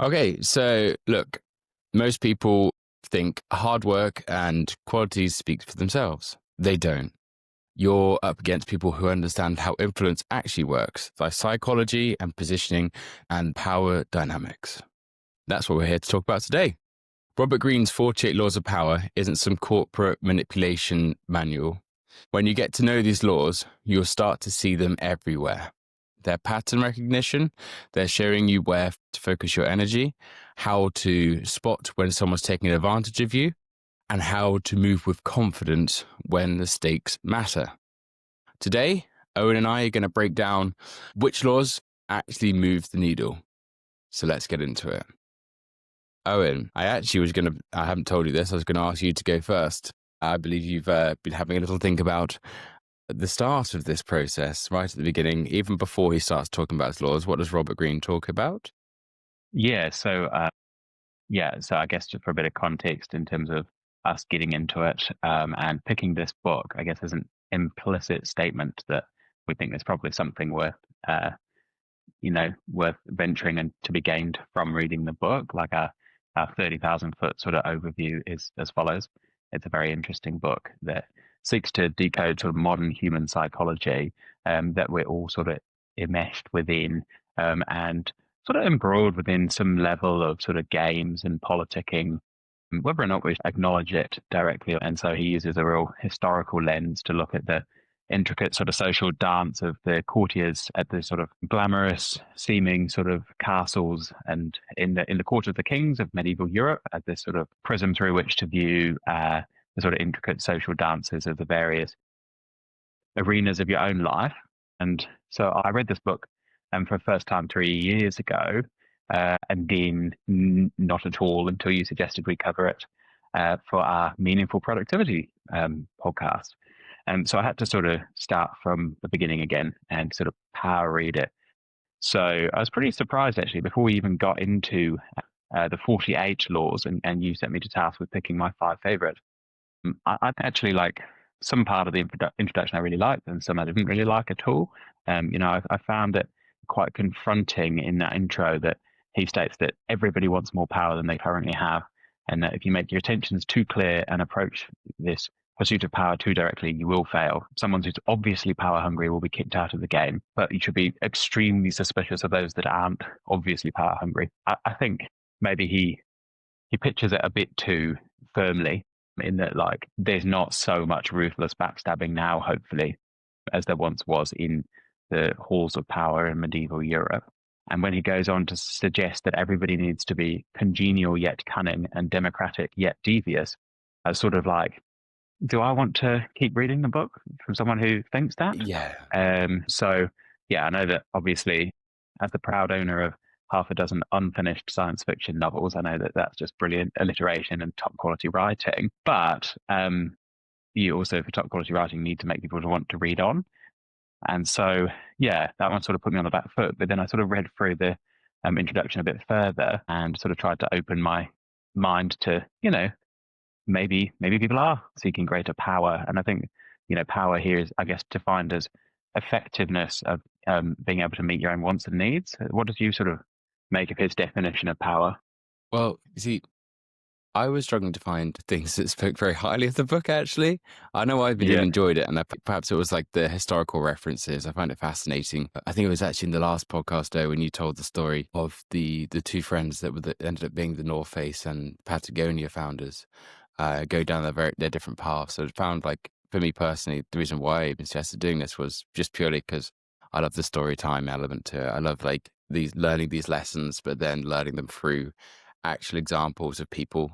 Okay, so look, most people think hard work and qualities speak for themselves. They don't. You're up against people who understand how influence actually works, like psychology and positioning and power dynamics. That's what we're here to talk about today. Robert Greene's 48 Laws of Power isn't some corporate manipulation manual. When you get to know these laws, you'll start to see them everywhere. Their pattern recognition, they're showing you where to focus your energy, how to spot when someone's taking advantage of you, and how to move with confidence when the stakes matter. Today, Owen and I are going to break down which laws actually move the needle. So let's get into it. Owen, I haven't told you this, I was going to ask you to go first. I believe you've been having a little think about the start of this process, right at the beginning, even before he starts talking about his laws. What does Robert Greene talk about? Yeah, so so I guess just for a bit of context in terms of us getting into it and picking this book, I guess is an implicit statement that we think there's probably something worth venturing and to be gained from reading the book. Like our 30,000 foot sort of overview is as follows. It's a very interesting book that seeks to decode sort of modern human psychology that we're all sort of enmeshed within and sort of embroiled within some level of sort of games and politicking, whether or not we acknowledge it directly. And so he uses a real historical lens to look at the intricate sort of social dance of the courtiers at the sort of glamorous seeming sort of castles and in the court of the kings of medieval Europe as this sort of prism through which to view the sort of intricate social dances of the various arenas of your own life. And so I read this book for the first time 3 years ago, and then not at all until you suggested we cover it for our Meaningful Productivity podcast. And so I had to sort of start from the beginning again and sort of power read it. So I was pretty surprised actually before we even got into the 48 laws and you set me to task with picking my 5 favorite. I actually like some part of the introduction I really liked and some I didn't really like at all. I found it quite confronting in that intro that he states that everybody wants more power than they currently have, and that if you make your intentions too clear and approach this pursuit of power too directly, you will fail. Someone who's obviously power hungry will be kicked out of the game, but you should be extremely suspicious of those that aren't obviously power hungry. I think maybe he pictures it a bit too firmly in that, like, there's not so much ruthless backstabbing now, hopefully, as there once was in the halls of power in medieval Europe. And when he goes on to suggest that everybody needs to be congenial yet cunning and democratic yet devious, sort of like, do I want to keep reading the book from someone who thinks that? Yeah. I know that obviously, as the proud owner of half a dozen unfinished science fiction novels, I know that that's just brilliant alliteration and top quality writing. But you also, for top quality writing, need to make people want to read on. And so, that one sort of put me on the back foot. But then I sort of read through the introduction a bit further and sort of tried to open my mind to, maybe people are seeking greater power. And I think, power here is, I guess, defined as effectiveness of being able to meet your own wants and needs. What did you sort of make of his definition of power? Well, you see, I was struggling to find things that spoke very highly of the book, actually. I know I've really Yeah. enjoyed it, and perhaps it was like the historical references. I find it fascinating. I think it was actually in the last podcast, though, when you told the story of the two friends that ended up being the North Face and Patagonia founders go down their different paths. So I found, like, for me personally, the reason why I even suggested doing this was just purely because I love the story time element to it. I love, like, learning these lessons, but then learning them through actual examples of people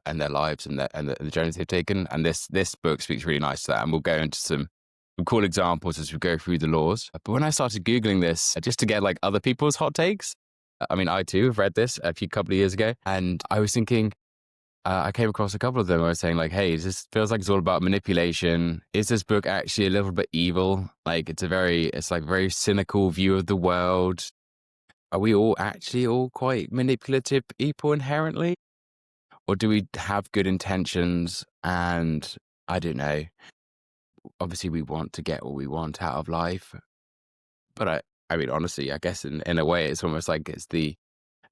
and their lives and the journeys they've taken. And this book speaks really nice to that. And we'll go into some cool examples as we go through the laws. But when I started Googling this, just to get like other people's hot takes, I mean, I too have read this a couple of years ago, and I was thinking, I came across a couple of them. I was saying like, hey, this feels like it's all about manipulation. Is this book actually a little bit evil? Like it's like a very cynical view of the world. Are we all actually all quite manipulative people inherently? Or do we have good intentions? And I don't know. Obviously, we want to get what we want out of life. But I mean, honestly, I guess in a way, it's almost like it's the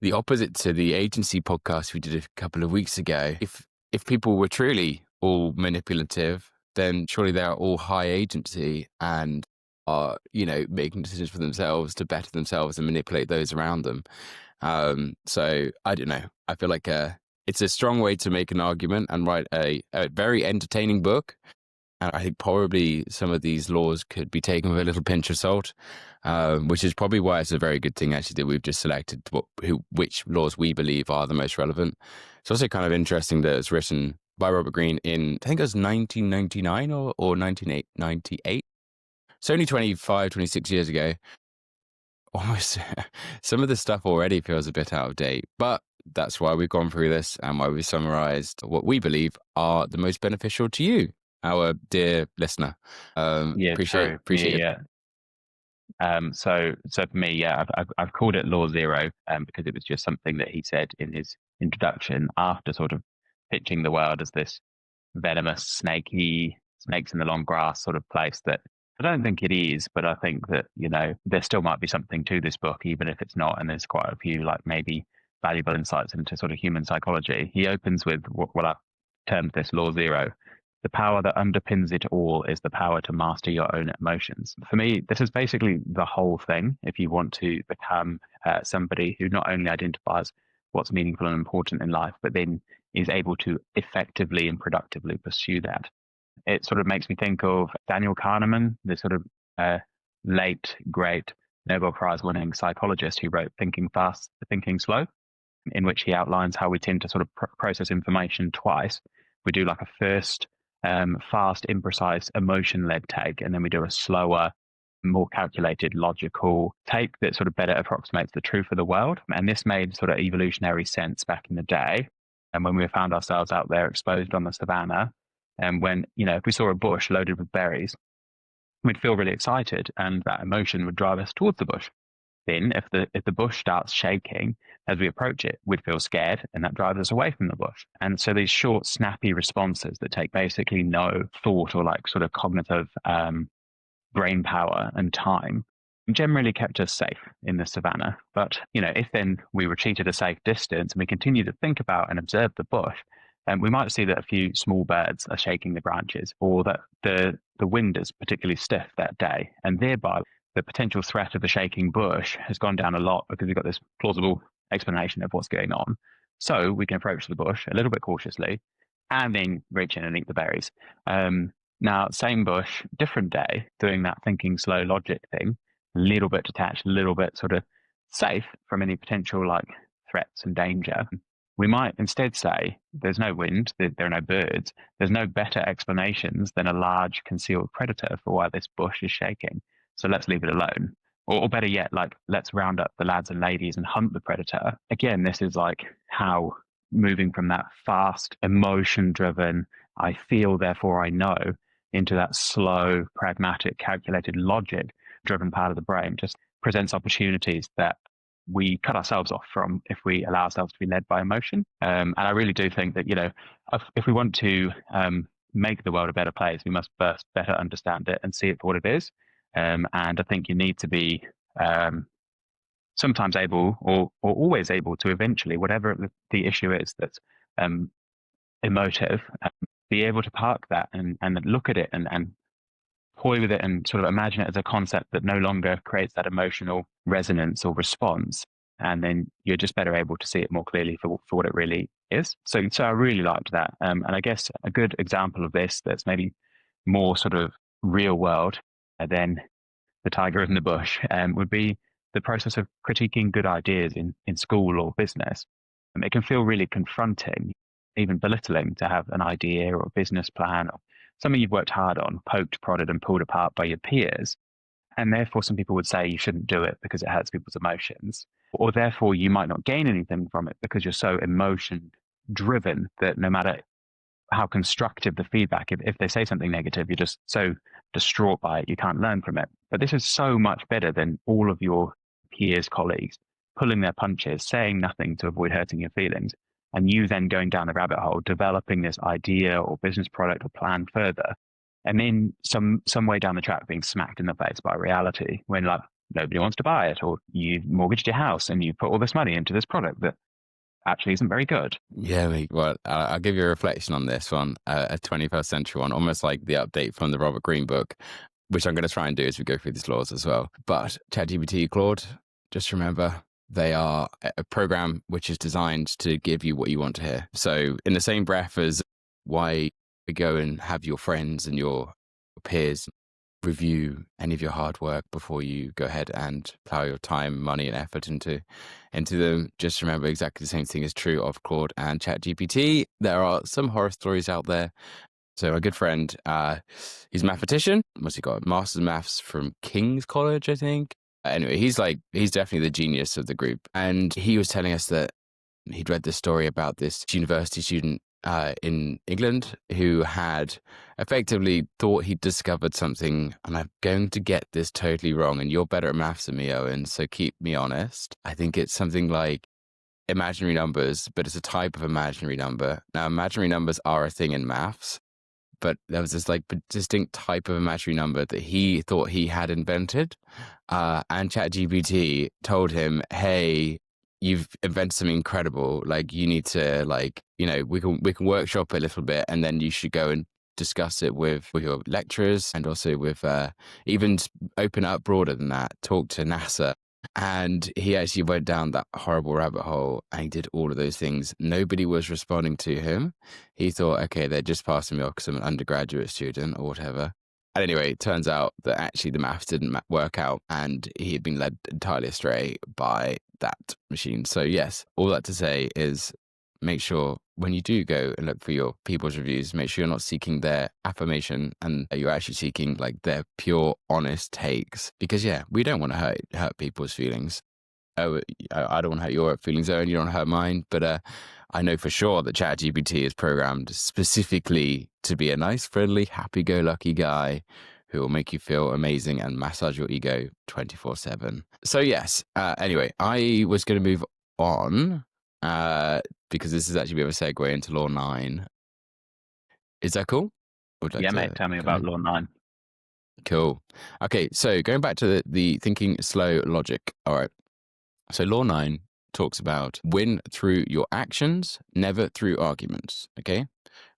the opposite to the agency podcast we did a couple of weeks ago. If people were truly all manipulative, then surely they are all high agency and are, making decisions for themselves to better themselves and manipulate those around them. So I don't know. I feel like it's a strong way to make an argument and write a very entertaining book. And I think probably some of these laws could be taken with a little pinch of salt, which is probably why it's a very good thing, actually, that we've just selected which laws we believe are the most relevant. It's also kind of interesting that it's written by Robert Greene in, I think it was 1999 or 1998. It's only 25, 26 years ago. Almost some of the stuff already feels a bit out of date, but that's why we've gone through this and why we've summarized what we believe are the most beneficial to you, our dear listener. Yeah, Appreciate true. it. Yeah. So for me, yeah, I've called it Law Zero, because it was just something that he said in his introduction after sort of pitching the world as this venomous, snaky, snakes in the long grass sort of place that I don't think it is, but I think that, there still might be something to this book, even if it's not. And there's quite a few, like, maybe valuable insights into sort of human psychology. He opens with what I've termed this Law Zero. The power that underpins it all is the power to master your own emotions. For me, this is basically the whole thing. If you want to become somebody who not only identifies what's meaningful and important in life, but then is able to effectively and productively pursue that. It sort of makes me think of Daniel Kahneman, the sort of late, great Nobel Prize winning psychologist who wrote Thinking Fast, Thinking Slow, in which he outlines how we tend to sort of process information twice. We do like a first fast, imprecise, emotion-led take, and then we do a slower, more calculated, logical take that sort of better approximates the truth of the world. And this made sort of evolutionary sense back in the day. And when we found ourselves out there exposed on the savannah, and when, if we saw a bush loaded with berries, we'd feel really excited, and that emotion would drive us towards the bush. Then if the bush starts shaking as we approach it, we'd feel scared, and that drives us away from the bush. And so these short, snappy responses that take basically no thought or like sort of cognitive brain power and time generally kept us safe in the savannah. But, if then we retreat at a safe distance and we continue to think about and observe the bush, we might see that a few small birds are shaking the branches, or that the wind is particularly stiff that day, and thereby the potential threat of the shaking bush has gone down a lot because we've got this plausible explanation of what's going on. So we can approach the bush a little bit cautiously and then reach in and eat the berries. Now, same bush, different day, doing that thinking slow logic thing, a little bit detached, a little bit sort of safe from any potential like threats and danger. We might instead say there's no wind, there are no birds, there's no better explanations than a large concealed predator for why this bush is shaking. So let's leave it alone. Or better yet, like, let's round up the lads and ladies and hunt the predator. Again, this is like how moving from that fast, emotion-driven, I feel, therefore I know, into that slow, pragmatic, calculated, logic-driven part of the brain just presents opportunities that we cut ourselves off from if we allow ourselves to be led by emotion. And I really do think that, if we want to make the world a better place, we must first better understand it and see it for what it is. And I think you need to be sometimes able or always able to eventually, whatever the issue is that's emotive, be able to park that and look at it and toy with it and sort of imagine it as a concept that no longer creates that emotional resonance or response. And then you're just better able to see it more clearly for what it really is. So I really liked that. And I guess a good example of this that's maybe more sort of real world than the tiger in the bush would be the process of critiquing good ideas in school or business. It can feel really confronting, even belittling, to have an idea or a business plan or something you've worked hard on, poked, prodded, and pulled apart by your peers. And therefore, some people would say you shouldn't do it because it hurts people's emotions. Or therefore, you might not gain anything from it because you're so emotion driven that no matter how constructive the feedback, if they say something negative, you're just so distraught by it, you can't learn from it. But this is so much better than all of your peers, colleagues, pulling their punches, saying nothing to avoid hurting your feelings, and you then going down the rabbit hole, developing this idea or business product or plan further, and then some way down the track being smacked in the face by reality when, like, nobody wants to buy it, or you mortgaged your house and you put all this money into this product that actually isn't very good. Yeah, mate. Well, I'll give you a reflection on this one, a 21st century one, almost like the update from the Robert Greene book, which I'm going to try and do as we go through these laws as well. But ChatGPT, Claude, just remember they are a program which is designed to give you what you want to hear. So, in the same breath as why we go and have your friends and your peers review any of your hard work before you go ahead and plow your time, money, and effort into them. Just remember exactly the same thing is true of Claude and ChatGPT. There are some horror stories out there. So a good friend, he's a mathematician. What's he got? Master's in Maths from King's College, I think. Anyway, he's definitely the genius of the group. And he was telling us that he'd read this story about this university student in England who had effectively thought he'd discovered something, and I'm going to get this totally wrong, and you're better at maths than me, Owen, so keep me honest. I think it's something like imaginary numbers, but it's a type of imaginary number. Now, imaginary numbers are a thing in maths, but there was this like distinct type of imaginary number that he thought he had invented. And ChatGPT told him, hey, you've invented something incredible. Like you need to we can workshop it a little bit, and then you should go and discuss it with your lecturers, and also with even open up broader than that, talk to NASA. And he actually went down that horrible rabbit hole and he did all of those things. Nobody was responding to him. He thought, okay, they're just passing me off because I'm an undergraduate student or whatever. And anyway, it turns out that actually the maths didn't work out and he had been led entirely astray by that machine. So yes, all that to say is make sure when you do go and look for your people's reviews, make sure you're not seeking their affirmation and you're actually seeking like their pure, honest takes. Because yeah, we don't want to hurt people's feelings. Oh, I don't want to hurt your feelings, Owen. You don't want to hurt mine. But I know for sure that ChatGPT is programmed specifically to be a nice, friendly, happy-go-lucky guy who will make you feel amazing and massage your ego 24/7. So yes, anyway, I was going to move on because this is actually a bit of a segue into Law 9. Is that cool? Would like Yeah, to mate, tell me go about ahead? Law 9. Cool. Okay, so going back to the thinking slow logic. All right. So Law 9 talks about win through your actions, never through arguments. Okay.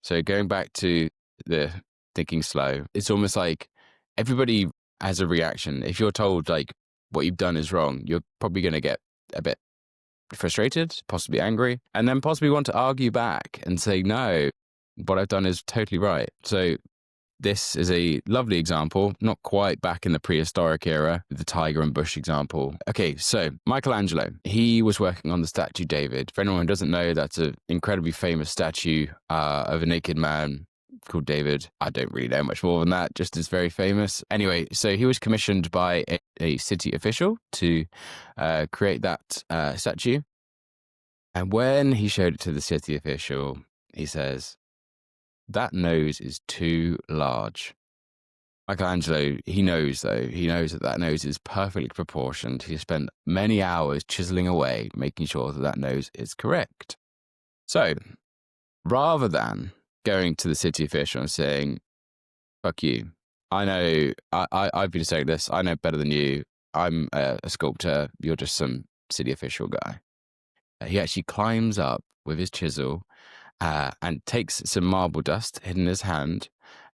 So going back to the thinking slow, it's almost like everybody has a reaction. If you're told like what you've done is wrong, you're probably going to get a bit frustrated, possibly angry, and then possibly want to argue back and say, no, what I've done is totally right. So this is a lovely example, not quite back in the prehistoric era, the tiger and bush example. Okay, so Michelangelo, he was working on the statue David. For anyone who doesn't know, that's an incredibly famous statue of a naked man called David. I don't really know much more than that, just it's very famous. Anyway, so he was commissioned by a city official to create that statue. And when he showed it to the city official, he says, that nose is too large. Michelangelo, he knows that nose is perfectly proportioned. He spent many hours chiseling away, making sure that that nose is correct. So, rather than going to the city official and saying, fuck you, I know, I've been saying this, I know better than you, I'm a sculptor, you're just some city official guy. He actually climbs up with his chisel and takes some marble dust hidden in his hand,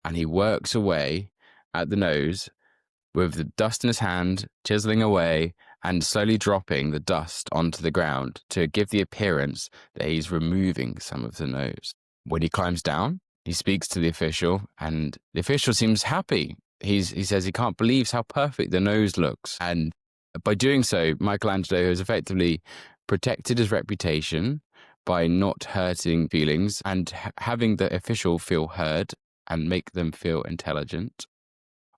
and he works away at the nose with the dust in his hand, chiseling away and slowly dropping the dust onto the ground to give the appearance that he's removing some of the nose. When he climbs down, he speaks to the official, and the official seems happy. He says he can't believe how perfect the nose looks. And by doing so, Michelangelo has effectively protected his reputation by not hurting feelings and having the official feel heard and make them feel intelligent,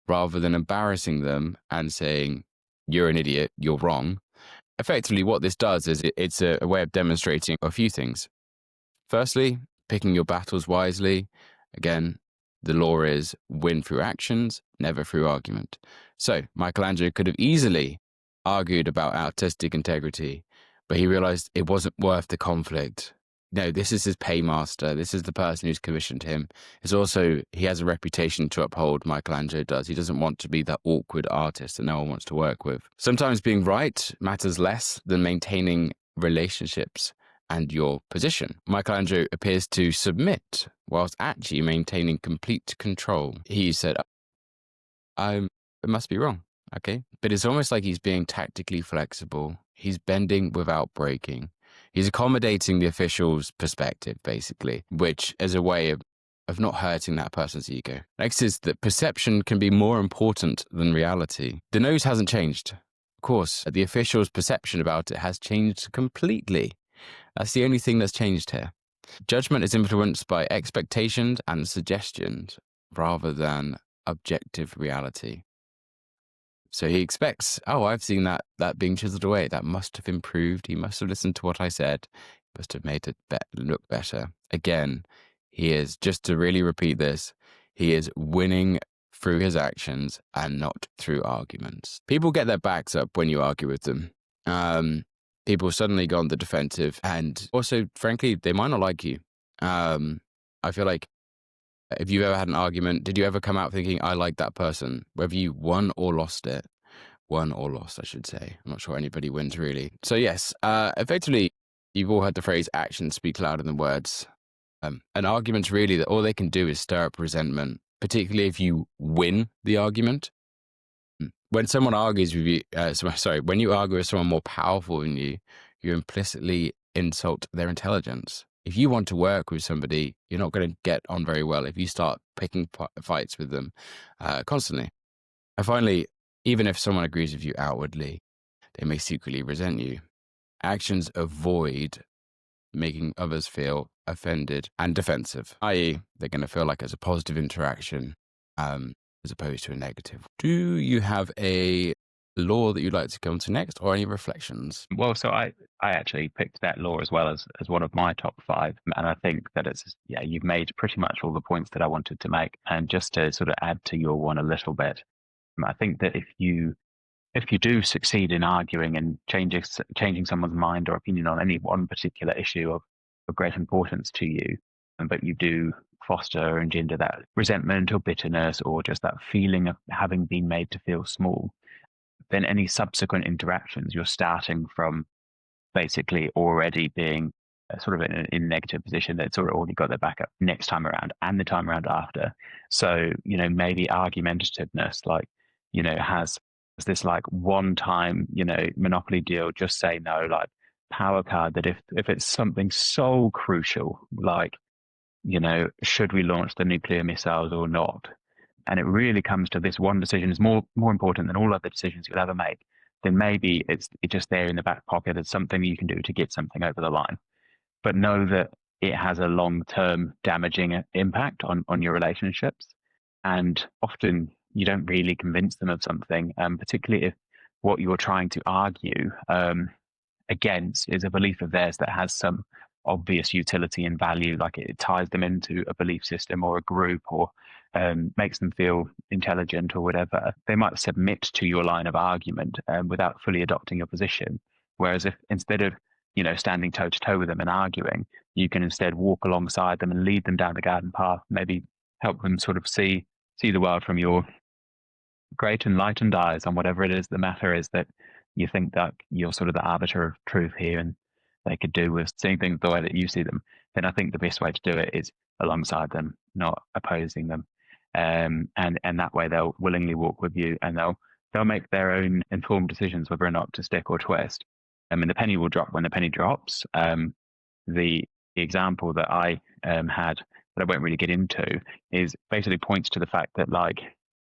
rather than embarrassing them and saying, you're an idiot, you're wrong. Effectively, what this does is it's a way of demonstrating a few things. Firstly, picking your battles wisely. Again, the law is win through actions, never through argument. So Michelangelo could have easily argued about artistic integrity, but he realized it wasn't worth the conflict. No, this is his paymaster. This is the person who's commissioned him. It's also, he has a reputation to uphold, Michelangelo does. He doesn't want to be that awkward artist that no one wants to work with. Sometimes being right matters less than maintaining relationships and your position. Michelangelo appears to submit whilst actually maintaining complete control. He said, it must be wrong. Okay. But it's almost like he's being tactically flexible. He's bending without breaking. He's accommodating the official's perspective, basically, which is a way of not hurting that person's ego. Next is that perception can be more important than reality. The nose hasn't changed. Of course, the official's perception about it has changed completely. That's the only thing that's changed here. Judgment is influenced by expectations and suggestions rather than objective reality. So he expects, oh, I've seen that being chiseled away. That must have improved. He must have listened to what I said. He must have made it look better. Again, he is, just to really repeat this, he is winning through his actions and not through arguments. People get their backs up when you argue with them. People suddenly go on the defensive, and also, frankly, they might not like you. I feel like if you've ever had an argument, did you ever come out thinking, I like that person? Whether you won or lost it. Won or lost, I should say. I'm not sure anybody wins, really. So yes, effectively, you've all heard the phrase, actions speak louder than words. An argument's really that all they can do is stir up resentment, particularly if you win the argument. When someone argues with you, when you argue with someone more powerful than you, you implicitly insult their intelligence. If you want to work with somebody, you're not going to get on very well if you start picking fights with them constantly. And finally, even if someone agrees with you outwardly, they may secretly resent you. Actions avoid making others feel offended and defensive, i.e., they're going to feel like it's a positive interaction as opposed to a negative. Do you have a law that you'd like to come to next, or any reflections? Well, so I actually picked that law as well as one of my top 5, and I think that it's, yeah, you've made pretty much all the points that I wanted to make. And just to sort of add to your one a little bit, I think that if you do succeed in arguing and changing someone's mind or opinion on any one particular issue of great importance to you, but you do foster or engender that resentment or bitterness or just that feeling of having been made to feel small, then any subsequent interactions, you're starting from basically already being sort of in a negative position. That's sort of already got their back up next time around and the time around after. So, maybe argumentativeness, like, has this like one time, monopoly deal, just say no, like power card, that if it's something so crucial, like, should we launch the nuclear missiles or not? And it really comes to this one decision is more important than all other decisions you'll ever make, then maybe it's just there in the back pocket as something you can do to get something over the line. But know that it has a long-term damaging impact on your relationships. And often you don't really convince them of something, particularly if what you're trying to argue against is a belief of theirs that has some obvious utility and value, like it ties them into a belief system or a group, or makes them feel intelligent or whatever. They might submit to your line of argument without fully adopting your position. Whereas if instead of standing toe to toe with them and arguing, you can instead walk alongside them and lead them down the garden path, maybe help them sort of see the world from your great enlightened eyes on whatever it is the matter is that you think that you're sort of the arbiter of truth here and they could do with seeing things the way that you see them. Then I think the best way to do it is alongside them, not opposing them. And that way they'll willingly walk with you, and they'll make their own informed decisions whether or not to stick or twist. And the penny will drop when the penny drops. The example that I had, that I won't really get into, is basically points to the fact that, like,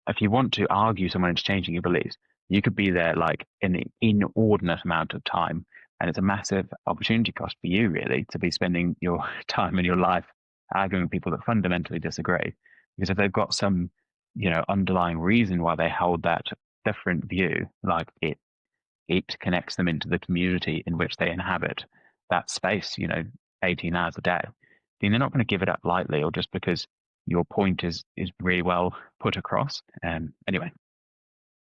if you want to argue someone into changing your beliefs, you could be there like an inordinate amount of time, and it's a massive opportunity cost for you, really, to be spending your time and your life arguing with people that fundamentally disagree. Because if they've got some, underlying reason why they hold that different view, like it connects them into the community in which they inhabit, that space, 18 hours a day, then they're not going to give it up lightly, or just because your point is really well put across. Anyway,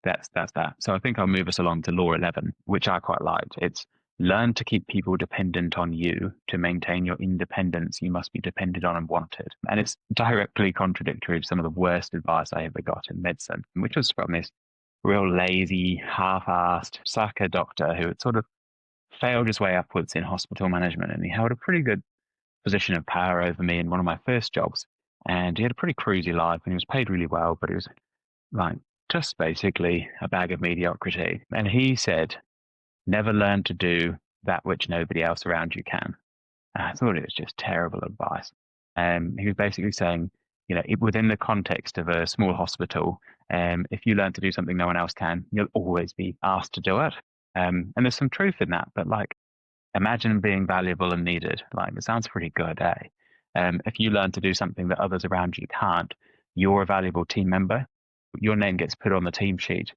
that's that. So I think I'll move us along to law 11, which I quite liked. It's learn to keep people dependent on you. To maintain your independence, you must be depended on and wanted. And it's directly contradictory to some of the worst advice I ever got in medicine, which was from this real lazy, half-assed sucker doctor who had sort of failed his way upwards in hospital management. And he held a pretty good position of power over me in one of my first jobs. And he had a pretty cruisy life and he was paid really well, but it was like just basically a bag of mediocrity. And he said, never learn to do that which nobody else around you can. And I thought it was just terrible advice. He was basically saying, within the context of a small hospital, if you learn to do something no one else can, you'll always be asked to do it. And there's some truth in that, but like, imagine being valuable and needed. Like, it sounds pretty good, eh? If you learn to do something that others around you can't, you're a valuable team member. Your name gets put on the team sheet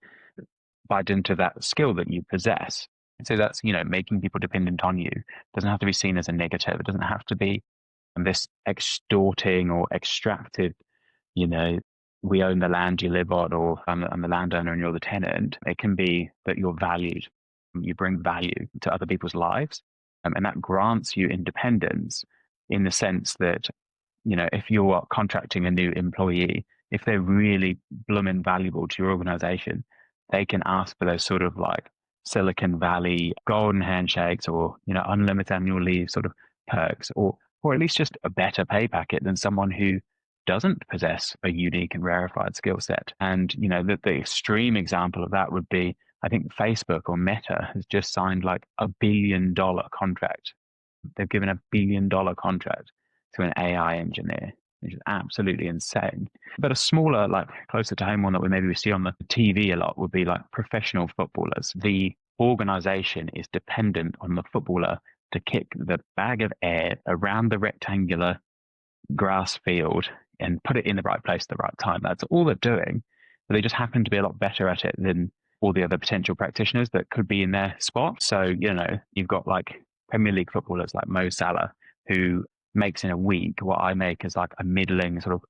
by dint of that skill that you possess. So that's, making people dependent on you. It doesn't have to be seen as a negative. It doesn't have to be this extorting or extractive, we own the land you live on, or I'm the landowner and you're the tenant. It can be that you're valued. You bring value to other people's lives. And that grants you independence in the sense that, if you're contracting a new employee, if they're really blooming valuable to your organization, they can ask for those sort of like Silicon Valley golden handshakes or, unlimited annual leave sort of perks, or at least just a better pay packet than someone who doesn't possess a unique and rarefied skill set. And, the extreme example of that would be, I think Facebook or Meta has just signed like $1 billion contract. They've given $1 billion contract to an AI engineer, which is absolutely insane. But a smaller, like closer to home one that we see on the TV a lot would be like professional footballers. The organization is dependent on the footballer to kick the bag of air around the rectangular grass field and put it in the right place at the right time. That's all they're doing. But they just happen to be a lot better at it than all the other potential practitioners that could be in their spot. So, you've got like Premier League footballers like Mo Salah, who makes in a week what I make as like a middling sort of,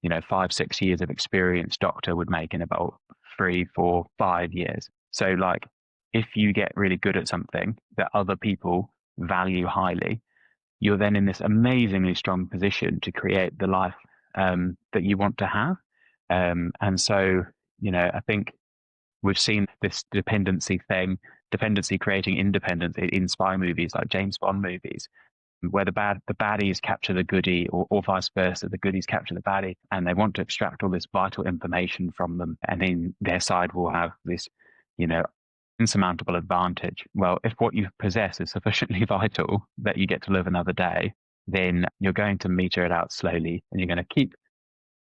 5-6 years of experience doctor would make in about 3, 4, 5 years. So like, if you get really good at something that other people value highly, you're then in this amazingly strong position to create the life that you want to have. And so, I think we've seen this dependency creating independence in spy movies like James Bond movies, where the baddies capture the goodie, or vice versa, the goodies capture the baddie, and they want to extract all this vital information from them, and then their side will have this, insurmountable advantage. Well, if what you possess is sufficiently vital that you get to live another day, then you're going to meter it out slowly, and you're going to keep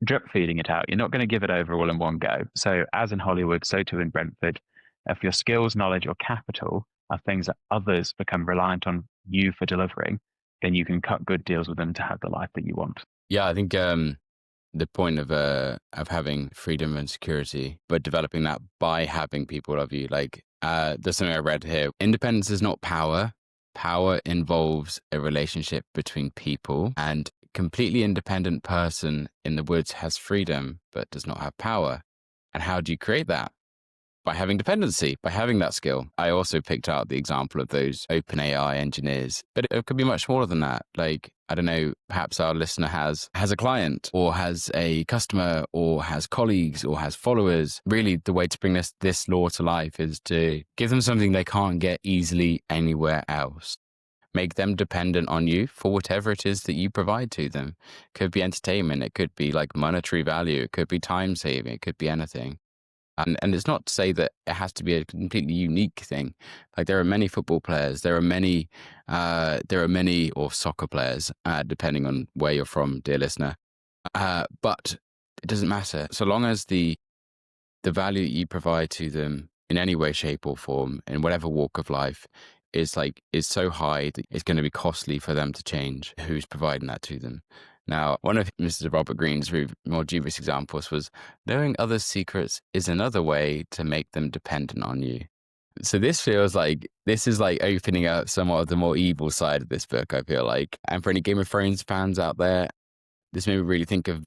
drip feeding it out. You're not going to give it over all in one go. So as in Hollywood, so too in Brentford, if your skills, knowledge, or capital are things that others become reliant on you for delivering, then you can cut good deals with them to have the life that you want. Yeah, I think the point of having freedom and security, but developing that by having people love you. Like there's something I read here. Independence is not power. Power involves a relationship between people, and completely independent person in the woods has freedom but does not have power. And how do you create that? By having dependency, by having that skill. I also picked out the example of those open AI engineers, but it could be much smaller than that. Like, I don't know, perhaps our listener has a client, or has a customer, or has colleagues, or has followers. Really, the way to bring this law to life is to give them something they can't get easily anywhere else. Make them dependent on you for whatever it is that you provide to them. It could be entertainment. It could be like monetary value. It could be time saving. It could be anything. And it's not to say that it has to be a completely unique thing. Like, there are many football players, there are many, or soccer players, depending on where you're from, dear listener. But it doesn't matter. So long as the value you provide to them in any way, shape, or form, in whatever walk of life, is so high that it's going to be costly for them to change who's providing that to them. Now, one of Mr. Robert Greene's more dubious examples was knowing others' secrets is another way to make them dependent on you. So this feels like this is like opening up somewhat of the more evil side of this book, I feel like. And for any Game of Thrones fans out there, this made me really think of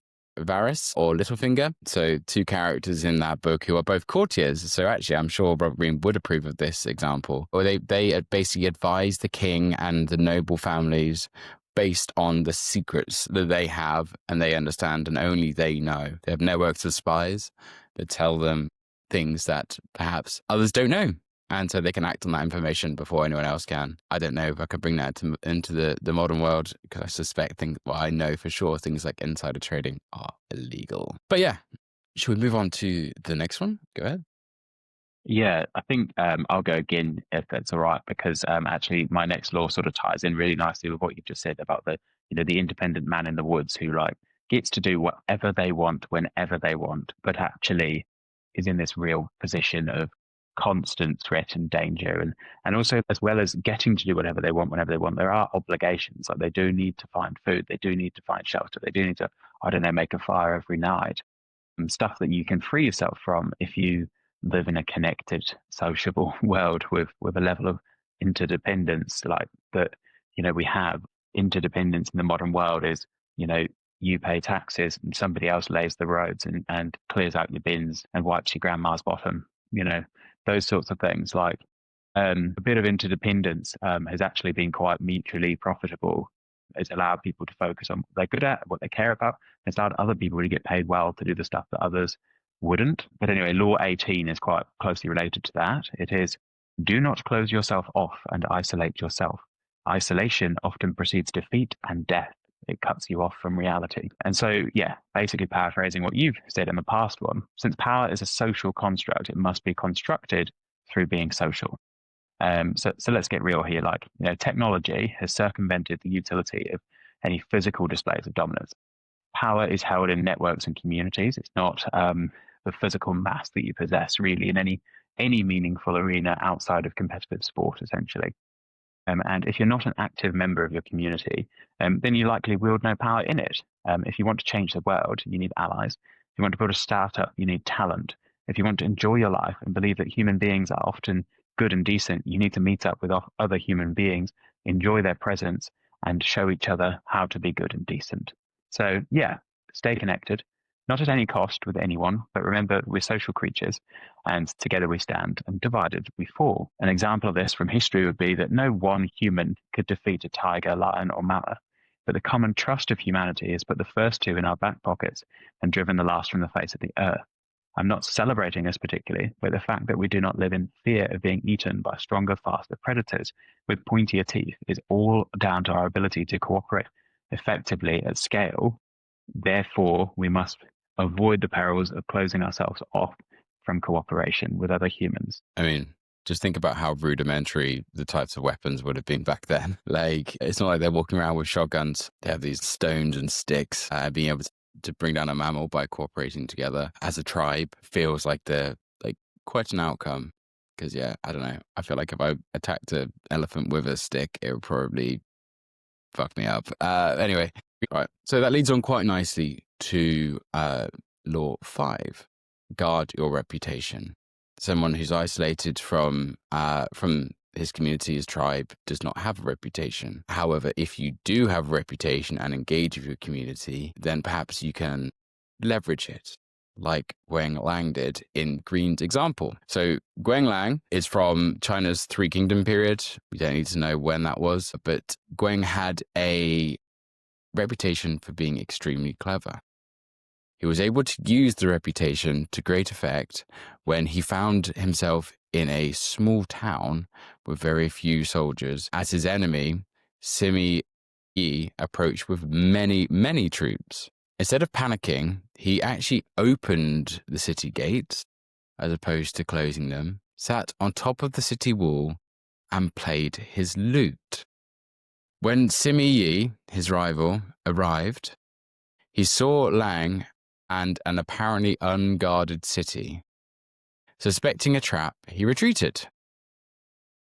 Varys or Littlefinger. So two characters in that book who are both courtiers. So actually, I'm sure Robert Greene would approve of this example. Or they basically advise the king and the noble families based on the secrets that they have and they understand and only they know. They have networks of spies that tell them things that perhaps others don't know. And so they can act on that information before anyone else can. I don't know if I could bring that into the modern world, because I suspect I know for sure things like insider trading are illegal. But yeah, should we move on to the next one? Go ahead. Yeah, I think I'll go again if that's all right, because actually my next law sort of ties in really nicely with what you've just said about the independent man in the woods who like gets to do whatever they want whenever they want, but actually is in this real position of constant threat and danger. And also, as well as getting to do whatever they want whenever they want, there are obligations. Like they do need to find food, they do need to find shelter, they do need to, I don't know, make a fire every night. Stuff that you can free yourself from if you live in a connected, sociable world with a level of interdependence like that. We have interdependence in the modern world is, you pay taxes and somebody else lays the roads and clears out your bins and wipes your grandma's bottom, those sorts of things. Like a bit of interdependence has actually been quite mutually profitable. It's allowed people to focus on what they're good at, what they care about. It's allowed other people to get paid well to do the stuff that others wouldn't. But anyway, Law 18 is quite closely related to that. It is, do not close yourself off and isolate yourself. Isolation often precedes defeat and death. It cuts you off from reality. And so, yeah, basically paraphrasing what you've said in the past one, since power is a social construct, it must be constructed through being social. So let's get real here. Like, technology has circumvented the utility of any physical displays of dominance. Power is held in networks and communities. It's not the physical mass that you possess really in any meaningful arena outside of competitive sport, essentially. And if you're not an active member of your community, then you likely wield no power in it. If you want to change the world, you need allies. If you want to build a startup, you need talent. If you want to enjoy your life and believe that human beings are often good and decent, you need to meet up with other human beings, enjoy their presence, and show each other how to be good and decent. So yeah, stay connected, not at any cost with anyone, but remember we're social creatures and together we stand and divided we fall. An example of this from history would be that no one human could defeat a tiger, lion, or mammoth, but the common trust of humanity has put the first two in our back pockets and driven the last from the face of the earth. I'm not celebrating this particularly, but the fact that we do not live in fear of being eaten by stronger, faster predators with pointier teeth is all down to our ability to cooperate effectively at scale. Therefore, we must avoid the perils of closing ourselves off from cooperation with other humans. I mean, just think about how rudimentary the types of weapons would have been back then. Like, it's not like they're walking around with shotguns. They have these stones and sticks. Being able to bring down a mammal by cooperating together as a tribe feels like quite an outcome. Because yeah, I don't know. I feel like if I attacked an elephant with a stick, it would probably fuck me up. Anyway, right. So that leads on quite nicely to Law 5. Guard your reputation. Someone who's isolated from his community, his tribe, does not have a reputation. However, if you do have a reputation and engage with your community, then perhaps you can leverage it, like Guang Lang did in Green's example. So Guang Lang is from China's Three Kingdom period. We don't need to know when that was, but Guang had a reputation for being extremely clever. He was able to use the reputation to great effect when he found himself in a small town with very few soldiers as his enemy, Simi Yi, approached with many, many troops. Instead of panicking, he actually opened the city gates as opposed to closing them, sat on top of the city wall, and played his lute. When Simi Yi, his rival, arrived, he saw Lang and an apparently unguarded city. Suspecting a trap, he retreated.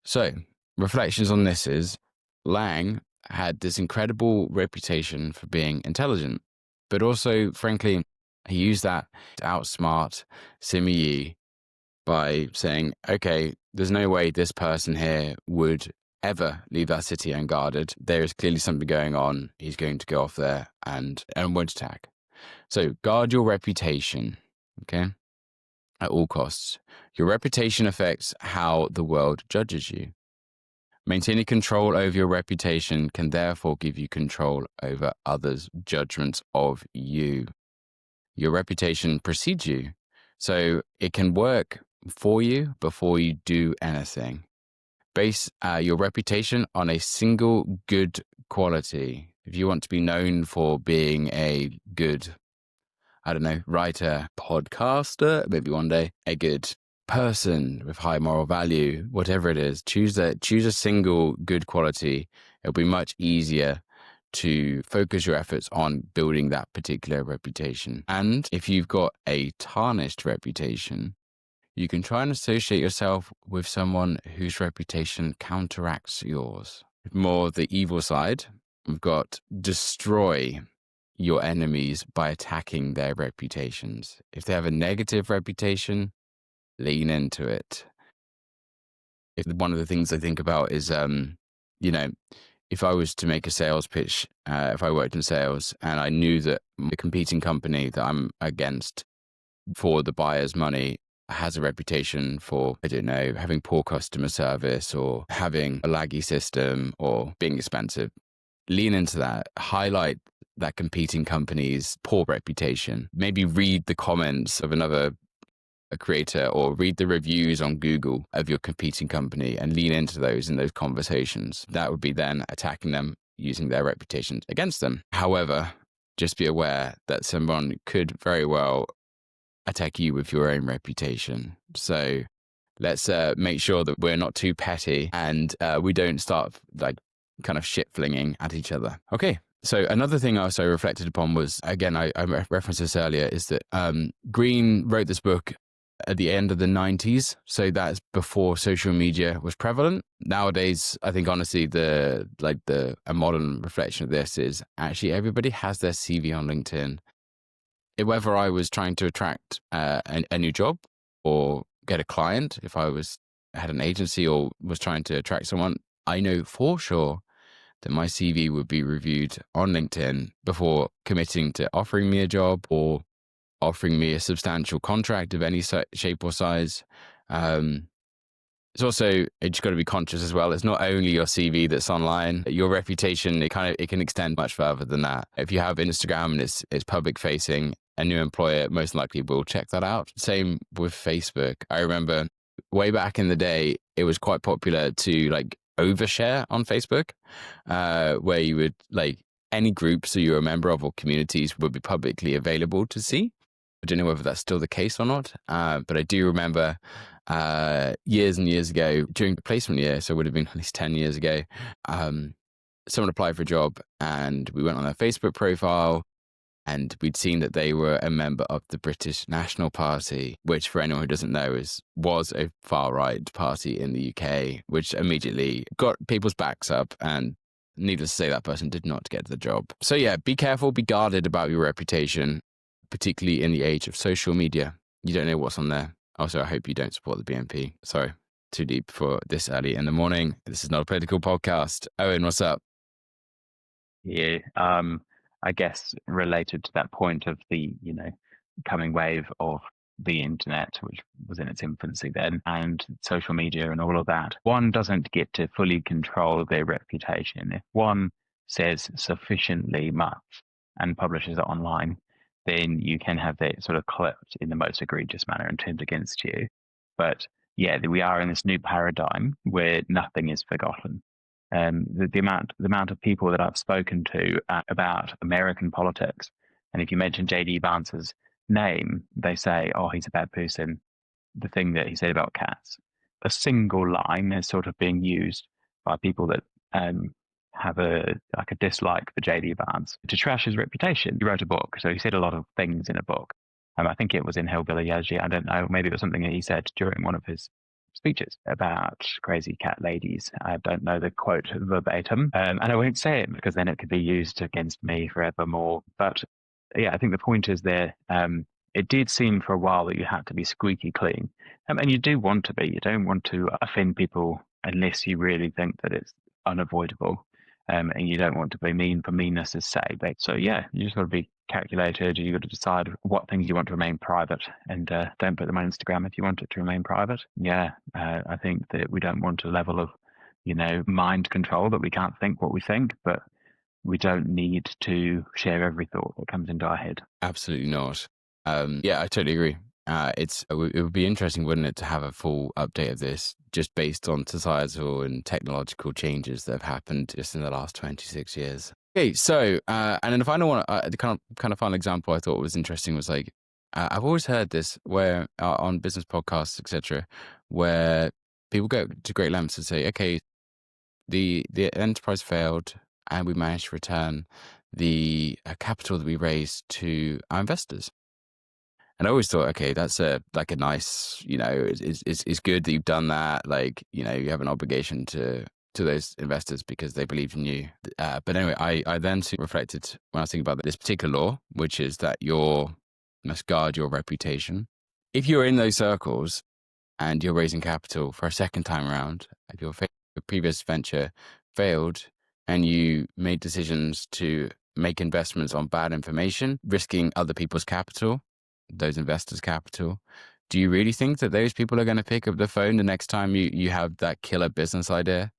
So, reflections on this is, Lang had this incredible reputation for being intelligent, but also, frankly, he used that to outsmart Simi Yi by saying, okay, there's no way this person here would ever leave that city unguarded. There is clearly something going on. He's going to go off there and won't attack. So guard your reputation, okay, at all costs. Your reputation affects how the world judges you. Maintaining control over your reputation can therefore give you control over others' judgments of you. Your reputation precedes you, so it can work for you before you do anything. Base your reputation on a single good quality. If you want to be known for being a good, I don't know, writer, podcaster, maybe one day, a good person with high moral value, whatever it is, choose a single good quality. It'll be much easier to focus your efforts on building that particular reputation. And if you've got a tarnished reputation, you can try and associate yourself with someone whose reputation counteracts yours. More the evil side, we've got destroy your enemies by attacking their reputations. If they have a negative reputation, lean into it. One of the things I think about is, if I was to make a sales pitch, if I worked in sales and I knew that the competing company that I'm against for the buyer's money has a reputation for, I don't know, having poor customer service or having a laggy system or being expensive, lean into that, highlight that competing company's poor reputation. Maybe read the comments of a creator or read the reviews on Google of your competing company and lean into those in those conversations. That would be then attacking them using their reputations against them. However, just be aware that someone could very well attack you with your own reputation. So let's make sure that we're not too petty and we don't start like kind of shit flinging at each other. Okay. So another thing I also reflected upon was, again, I referenced this earlier, is that Green wrote this book at the end of the 90s. So that's before social media was prevalent. Nowadays, I think honestly, a modern reflection of this is actually everybody has their CV on LinkedIn. Whether I was trying to attract a new job or get a client, if I had an agency or was trying to attract someone, I know for sure that my CV would be reviewed on LinkedIn before committing to offering me a job or offering me a substantial contract of any shape or size. It's also, you just got to be conscious as well. It's not only your CV that's online. Your reputation, it can extend much further than that. If you have Instagram and it's public facing, a new employer most likely will check that out. Same with Facebook. I remember way back in the day, it was quite popular to like overshare on Facebook, where you would like any groups that you're a member of or communities would be publicly available to see. I don't know whether that's still the case or not, but I do remember years and years ago during the placement year, so it would have been at least 10 years ago, someone applied for a job and we went on their Facebook profile and we'd seen that they were a member of the British National Party, which for anyone who doesn't know was a far-right party in the UK, which immediately got people's backs up, and needless to say, that person did not get the job. So yeah, be careful, be guarded about your reputation, particularly in the age of social media. You don't know what's on there. Also, I hope you don't support the BNP. Sorry, too deep for this early in the morning. This is not a political podcast. Owen, what's up? Yeah, I guess related to that point of the, coming wave of the internet, which was in its infancy then, and social media and all of that, one doesn't get to fully control their reputation. If one says sufficiently much and publishes it online, then you can have that sort of clipped in the most egregious manner and turned against you. But yeah, we are in this new paradigm where nothing is forgotten. The amount of people that I've spoken to about American politics, and if you mention J.D. Vance's name, they say, "Oh, he's a bad person." The thing that he said about cats, a single line is sort of being used by people that have a dislike for J.D. Vance to trash his reputation. He wrote a book, so he said a lot of things in a book. I think it was in Hillbilly Yaji. I don't know. Maybe it was something that he said during one of his speeches about crazy cat ladies. I don't know the quote verbatim, and I won't say it because then it could be used against me forevermore. But yeah, I think the point is there. It did seem for a while that you had to be squeaky clean, and you do want to be. You don't want to offend people unless you really think that it's unavoidable. and you don't want to be mean for meanness' sake. So yeah, you just got to be calculated. You got to decide what things you want to remain private, and don't put them on Instagram if you want it to remain private. Yeah, I think that we don't want a level of, mind control that we can't think what we think, but we don't need to share every thought that comes into our head. Absolutely not. Yeah, I totally agree. It would be interesting, wouldn't it, to have a full update of this just based on societal and technological changes that have happened just in the last 26 years. Okay, so and then the final one, the kind of final example I thought was interesting was like I've always heard this where on business podcasts, etc., where people go to great lengths to say, okay, the enterprise failed and we managed to return the capital that we raised to our investors. And I always thought, okay, that's a nice, it's good that you've done that. Like, you have an obligation to those investors because they believed in you. But anyway, I then reflected when I was thinking about this particular law, which is that you must guard your reputation. If you're in those circles and you're raising capital for a second time around, if your previous venture failed and you made decisions to make investments on bad information, risking other people's capital, those investors' capital, do you really think that those people are going to pick up the phone the next time you have that killer business idea?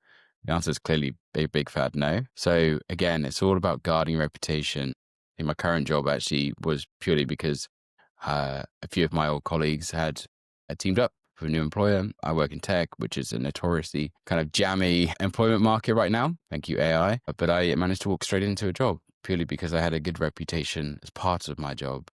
The answer is clearly big fat no. So again, it's all about guarding reputation. In my current job actually was purely because a few of my old colleagues had teamed up for a new employer. I work in tech, which is a notoriously kind of jammy employment market right now. Thank you, AI. But I managed to walk straight into a job purely because I had a good reputation as part of my job.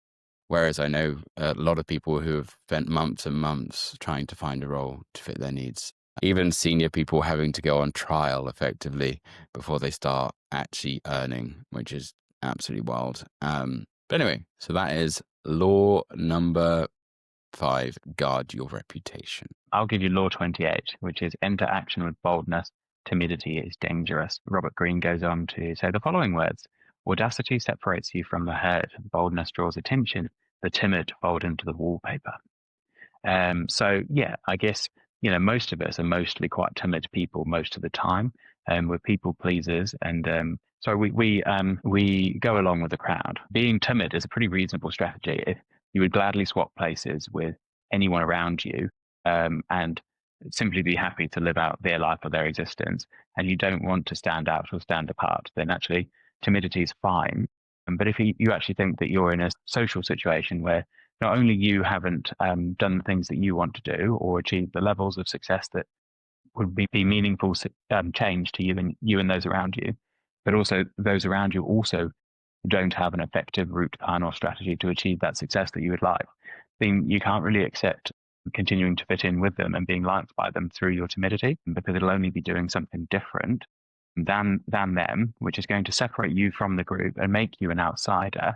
Whereas I know a lot of people who have spent months and months trying to find a role to fit their needs. Even senior people having to go on trial effectively before they start actually earning, which is absolutely wild. But anyway, so that is law number 5, guard your reputation. I'll give you law 28, which is enter action with boldness. Timidity is dangerous. Robert Greene goes on to say the following words: audacity separates you from the herd. Boldness draws attention. The timid fold into the wallpaper. So yeah, I guess, most of us are mostly quite timid people most of the time. We're people pleasers, and so we go along with the crowd. Being timid is a pretty reasonable strategy. If you would gladly swap places with anyone around you, and simply be happy to live out their life or their existence, and you don't want to stand out or stand apart, then actually timidity is fine. But if you actually think that you're in a social situation where not only you haven't done the things that you want to do or achieve the levels of success that would be meaningful change to you and those around you, but also those around you also don't have an effective route plan or strategy to achieve that success that you would like, then you can't really accept continuing to fit in with them and being liked by them through your timidity, because it'll only be doing something different than them, which is going to separate you from the group and make you an outsider,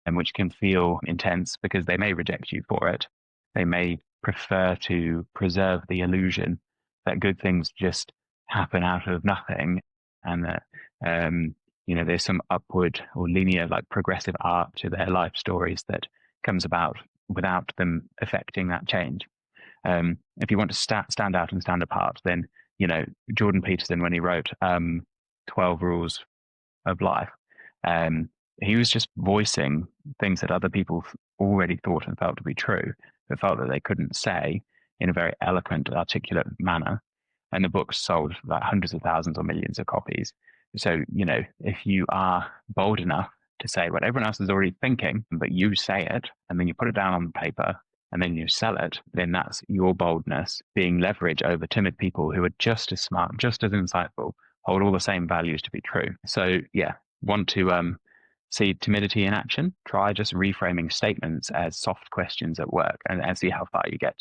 and which can feel intense because they may reject you for it. They may prefer to preserve the illusion that good things just happen out of nothing, and that there's some upward or linear, like progressive arc to their life stories that comes about without them affecting that change. If you want to stand out and stand apart, then Jordan Peterson, when he wrote 12 Rules of Life, he was just voicing things that other people already thought and felt to be true, but felt that they couldn't say in a very eloquent, articulate manner. And the book sold like hundreds of thousands or millions of copies. So, if you are bold enough to say what everyone else is already thinking, but you say it, and then you put it down on paper, and then you sell it, then that's your boldness being leveraged over timid people who are just as smart, just as insightful, hold all the same values to be true. So yeah, want to see timidity in action? Try just reframing statements as soft questions at work, and see how far you get.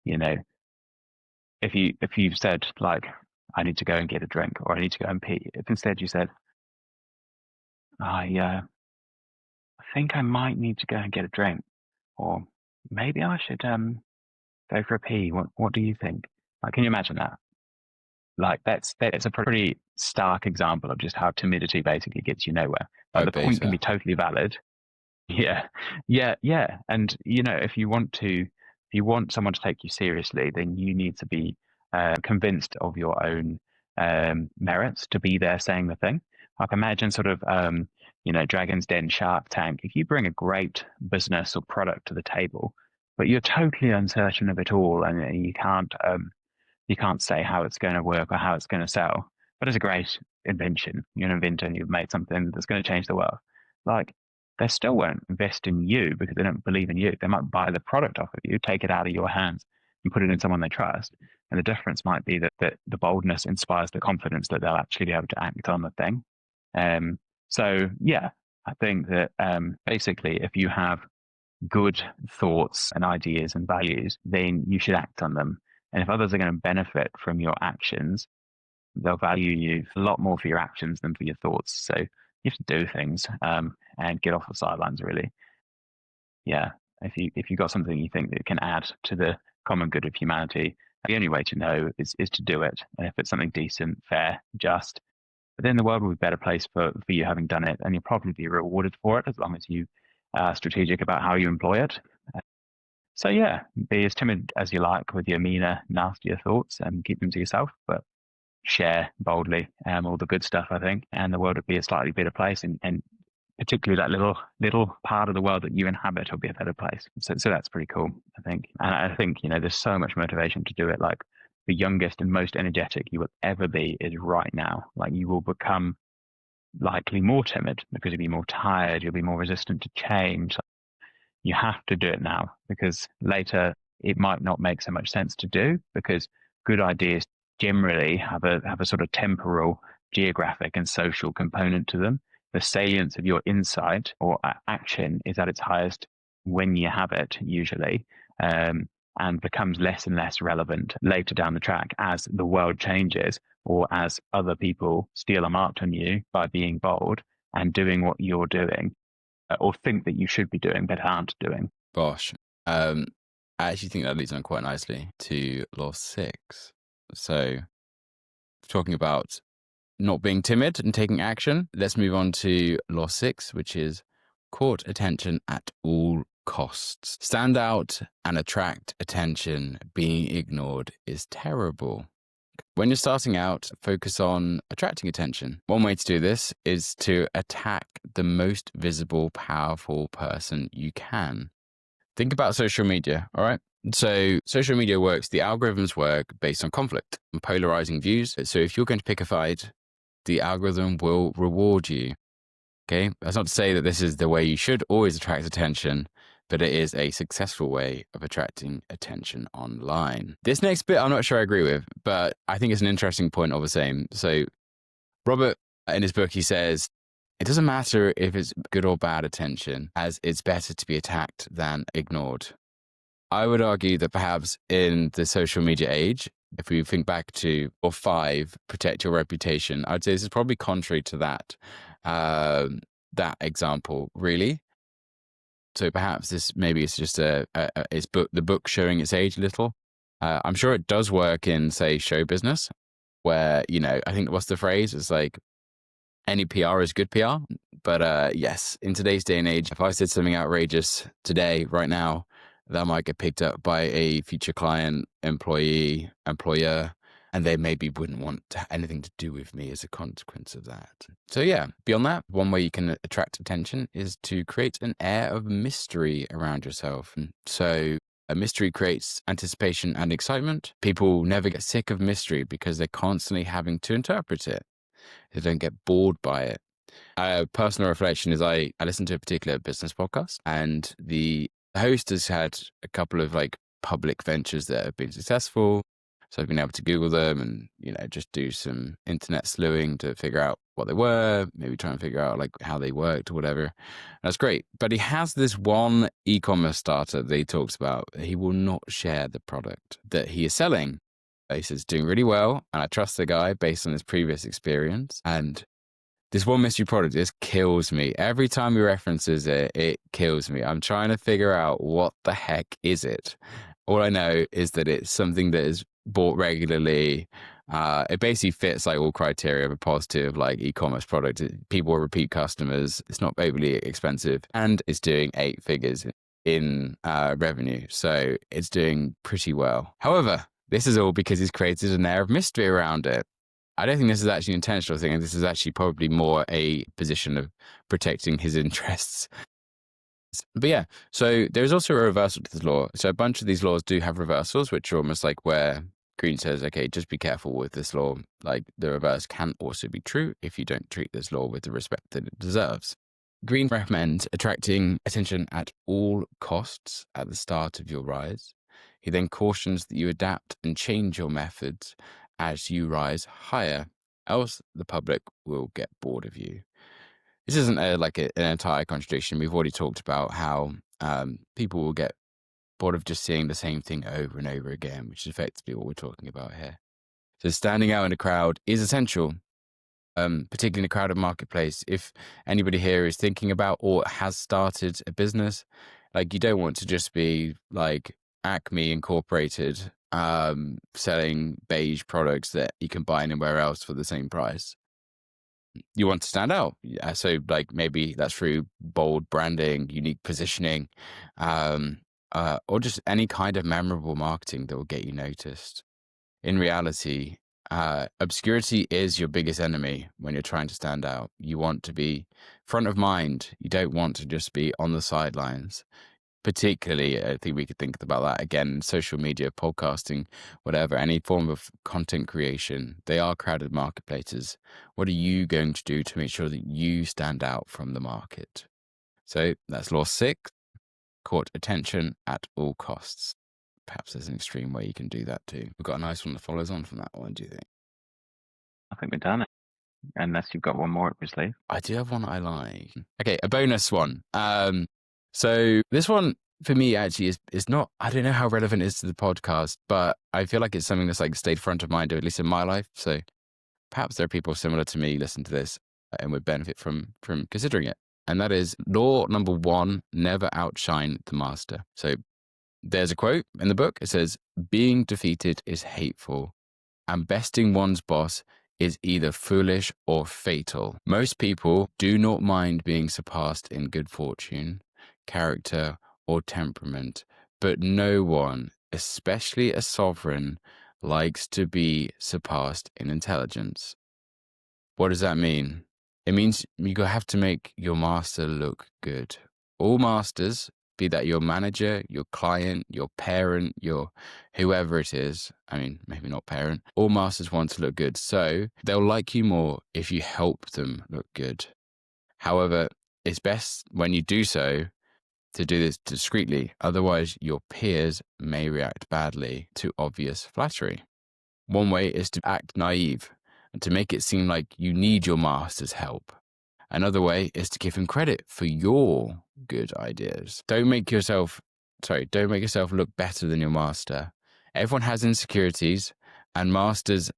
If you've said like, I need to go and get a drink, or I need to go and pee, if instead you said, I think I might need to go and get a drink, or maybe I should go for a pee. What do you think? Like, can you imagine that? Like, that's a pretty stark example of just how timidity basically gets you nowhere. Like, the point can be totally valid. Yeah. And if you want someone to take you seriously, then you need to be convinced of your own merits to be there saying the thing. Like imagine sort of, Dragon's Den, Shark Tank. If you bring a great business or product to the table, but you're totally uncertain of it all, and you can't say how it's going to work or how it's going to sell, but it's a great invention. You're an inventor and you've made something that's going to change the world. Like, they still won't invest in you because they don't believe in you. They might buy the product off of you, take it out of your hands and put it in someone they trust. And the difference might be that the boldness inspires the confidence that they'll actually be able to act on the thing. So yeah, I think that basically if you have good thoughts and ideas and values, then you should act on them. And if others are going to benefit from your actions, they'll value you a lot more for your actions than for your thoughts. So you have to do things and get off the sidelines, really. Yeah. If you got something you think that can add to the common good of humanity, the only way to know is to do it. And if it's something decent, fair, just, but then the world will be a better place for you having done it, and you'll probably be rewarded for it as long as you are strategic about how you employ it. So yeah, be as timid as you like with your meaner, nastier thoughts and keep them to yourself, but share boldly all the good stuff, I think, and the world would be a slightly better place, and particularly that little part of the world that you inhabit will be a better place. So that's pretty cool, I think. And I think, there's so much motivation to do it. Like, the youngest and most energetic you will ever be is right now. Like, you will become likely more timid because you'll be more tired, you'll be more resistant to change. You have to do it now, because later it might not make so much sense to do, because good ideas generally have a sort of temporal, geographic and social component to them. The salience of your insight or action is at its highest when you have it, usually, and becomes less and less relevant later down the track as the world changes, or as other people steal a march on you by being bold and doing what you're doing, or think that you should be doing but aren't doing. Gosh. I actually think that leads on quite nicely to law 6. So, talking about not being timid and taking action, let's move on to law 6, which is court attention at all costs. Stand out and attract attention. Being ignored is terrible. When you're starting out, focus on attracting attention. One way to do this is to attack the most visible, powerful person you can. Think about social media, all right? So social media works, the algorithms work based on conflict and polarizing views. So if you're going to pick a fight, the algorithm will reward you. Okay? That's not to say that this is the way you should always attract attention, but it is a successful way of attracting attention online. This next bit, I'm not sure I agree with, but I think it's an interesting point all the same. So Robert, in his book, he says, it doesn't matter if it's good or bad attention, as it's better to be attacked than ignored. I would argue that perhaps in the social media age, if we think back to or 5, protect your reputation, I'd say this is probably contrary to that example, really. So perhaps this maybe it's just the book showing its age a little. I'm sure it does work in, say, show business, where, I think what's the phrase? It's like any PR is good PR. But yes, in today's day and age, if I said something outrageous today, right now, that might get picked up by a future client, employee, employer, and they maybe wouldn't want anything to do with me as a consequence of that. So yeah, beyond that, one way you can attract attention is to create an air of mystery around yourself. And so a mystery creates anticipation and excitement. People never get sick of mystery because they're constantly having to interpret it. They don't get bored by it. Personal reflection is I listened to a particular business podcast, and the host has had a couple of public ventures that have been successful. So I've been able to Google them and, just do some internet sleuthing to figure out what they were, maybe try and figure out how they worked or whatever. That's great. But he has this one e-commerce startup that he talks about. He will not share the product that he is selling. He says it's doing really well, and I trust the guy based on his previous experience. And this one mystery product just kills me. Every time he references it, it kills me. I'm trying to figure out what the heck is it. All I know is that it's something that is bought regularly. It basically fits all criteria of a positive e-commerce product. People are repeat customers. It's not overly expensive, and it's doing 8 figures in revenue. So it's doing pretty well. However, this is all because he's created an air of mystery around it. I don't think this is actually an intentional thing. And this is actually probably more a position of protecting his interests. But yeah, so there's also a reversal to this law. So a bunch of these laws do have reversals, which are almost like where Green says, okay, just be careful with this law. Like the reverse can also be true if you don't treat this law with the respect that it deserves. Green recommends attracting attention at all costs at the start of your rise. He then cautions that you adapt and change your methods as you rise higher, else the public will get bored of you. This isn't an entire contradiction. We've already talked about how people will get bored of just seeing the same thing over and over again, which is effectively what we're talking about here. So standing out in a crowd is essential, particularly in a crowded marketplace. If anybody here is thinking about or has started a business, like you don't want to just be like Acme Incorporated, selling beige products that you can buy anywhere else for the same price. You want to stand out. So like maybe that's through bold branding, unique positioning, or just any kind of memorable marketing that will get you noticed. In reality, obscurity is your biggest enemy when you're trying to stand out. You want to be front of mind. You don't want to just be on the sidelines. Particularly, I think we could think about that again, social media, podcasting, whatever, any form of content creation. They are crowded marketplaces. What are you going to do to make sure that you stand out from the market? So that's law 6, court attention at all costs. Perhaps there's an extreme way you can do that too. We've got a nice one that follows on from that one, do you think? I think we've done it. Unless you've got one more up your sleeve. I do have one I like. Okay, a bonus one. So this one for me actually is not, I don't know how relevant it is to the podcast, but I feel like it's something that's like stayed front of mind, or at least in my life. So perhaps there are people similar to me listen to this and would benefit from considering it. And that is law number 1, never outshine the master. So there's a quote in the book. It says, being defeated is hateful, and besting one's boss is either foolish or fatal. Most people do not mind being surpassed in good fortune, character, or temperament, but no one, especially a sovereign, likes to be surpassed in intelligence. What does that mean? It means you have to make your master look good. All masters, be that your manager, your client, your parent, your whoever it is, I mean, maybe not parent, all masters want to look good. So they'll like you more if you help them look good. However, it's best when you do so to do this discreetly. Otherwise, your peers may react badly to obvious flattery. One way is to act naive and to make it seem like you need your master's help. Another way is to give him credit for your good ideas. Don't make yourself look better than your master. Everyone has insecurities, and masters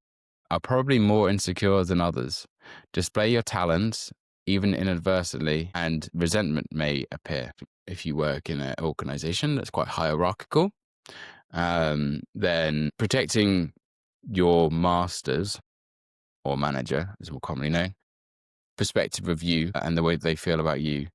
are probably more insecure than others. Display your talents, even inadvertently, and resentment may appear. If you work in an organization that's quite hierarchical, then protecting your masters or manager, as more commonly known, perspective of you and the way they feel about you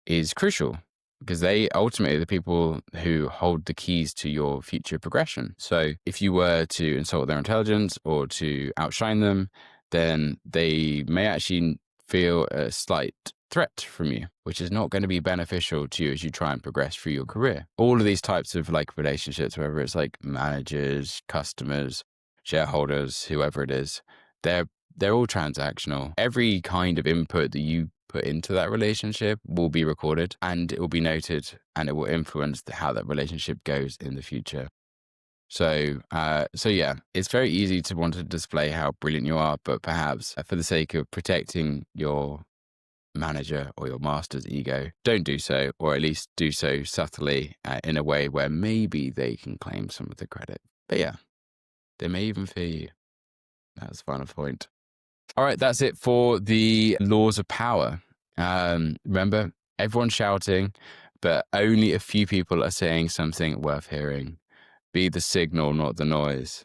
is crucial, because they ultimately are the people who hold the keys to your future progression. So if you were to insult their intelligence or to outshine them, then they may actually feel a slight threat from you, which is not going to be beneficial to you as you try and progress through your career. All of these types of like relationships, whether it's like managers, customers, shareholders, whoever it is, they're all transactional. Every kind of input that you put into that relationship will be recorded, and it will be noted, and it will influence how that relationship goes in the future. So yeah, it's very easy to want to display how brilliant you are, but perhaps for the sake of protecting your manager or your master's ego, don't do so, or at least do so subtly in a way where maybe they can claim some of the credit. But yeah, they may even fear you. That's the final point. All right, that's it for the laws of power. Remember, everyone's shouting, but only a few people are saying something worth hearing. Be the signal, not the noise.